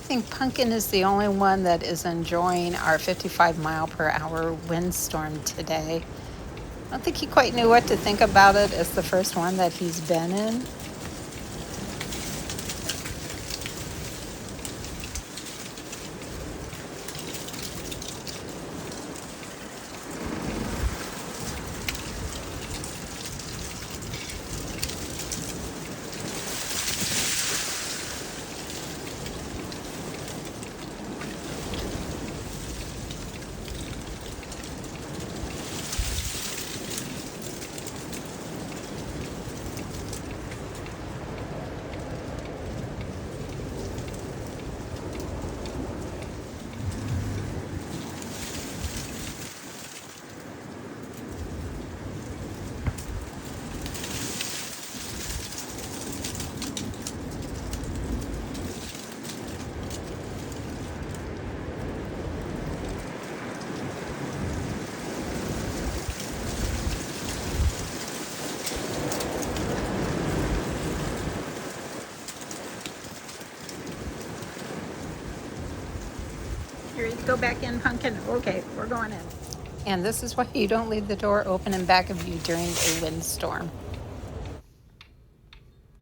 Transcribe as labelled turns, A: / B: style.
A: think Pumpkin is the only one that is enjoying our 55-mile-per-hour windstorm today. I don't think he quite knew what to think about it as the first one that he's been in. Here, go back in, Pumpkin. Okay, we're going in. And this is why you don't leave the door open in back of you during a windstorm.